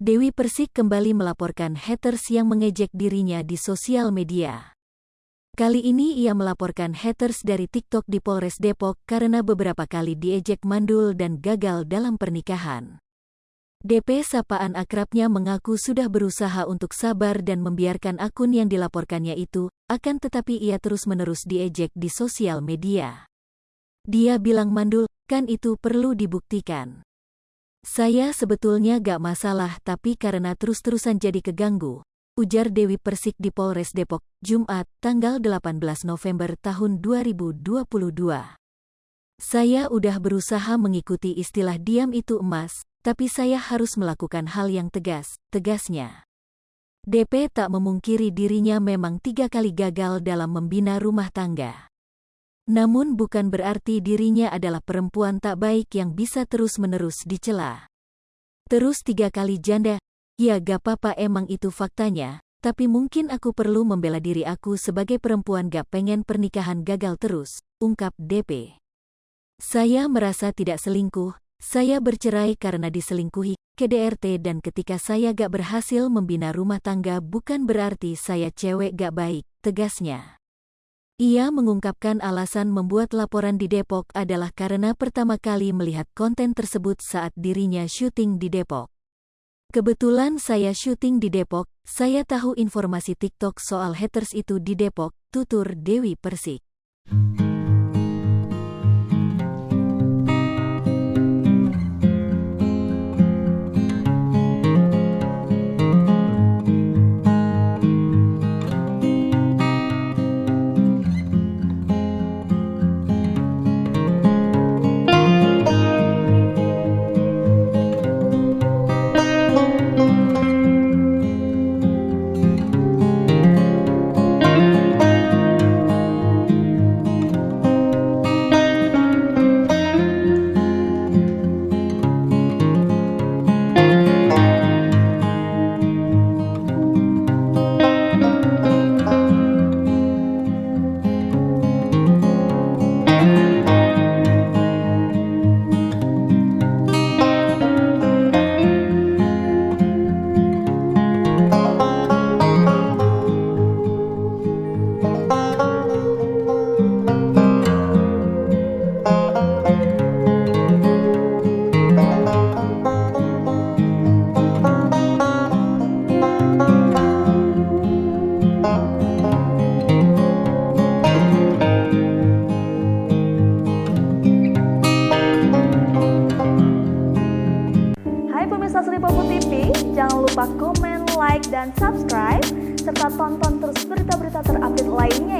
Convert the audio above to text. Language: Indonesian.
Dewi Persik kembali melaporkan haters yang mengejek dirinya di sosial media. Kali ini ia melaporkan haters dari TikTok di Polres Depok karena beberapa kali diejek mandul dan gagal dalam pernikahan. DP sapaan akrabnya mengaku sudah berusaha untuk sabar dan membiarkan akun yang dilaporkannya itu, akan tetapi ia terus-menerus diejek di sosial media. Dia bilang mandul, kan itu perlu dibuktikan. Saya sebetulnya gak masalah tapi karena terus-terusan jadi keganggu, ujar Dewi Persik di Polres Depok, Jumat, tanggal 18 November tahun 2022. Saya udah berusaha mengikuti istilah diam itu emas, tapi saya harus melakukan hal yang tegas, tegasnya. DP tak memungkiri dirinya memang 3 kali gagal dalam membina rumah tangga. Namun bukan berarti dirinya adalah perempuan tak baik yang bisa terus-menerus dicela. Terus 3 kali janda, ya gak apa-apa emang itu faktanya, tapi mungkin aku perlu membela diri aku sebagai perempuan gak pengen pernikahan gagal terus, ungkap DP. Saya merasa tidak selingkuh, saya bercerai karena diselingkuhi, KDRT dan ketika saya gak berhasil membina rumah tangga bukan berarti saya cewek gak baik, tegasnya. Ia mengungkapkan alasan membuat laporan di Depok adalah karena pertama kali melihat konten tersebut saat dirinya syuting di Depok. Kebetulan saya syuting di Depok, saya tahu informasi TikTok soal haters itu di Depok, tutur Dewi Persik. Pemirsa Sri Popo TV, jangan lupa komen, like, dan subscribe, serta tonton terus berita-berita terupdate lainnya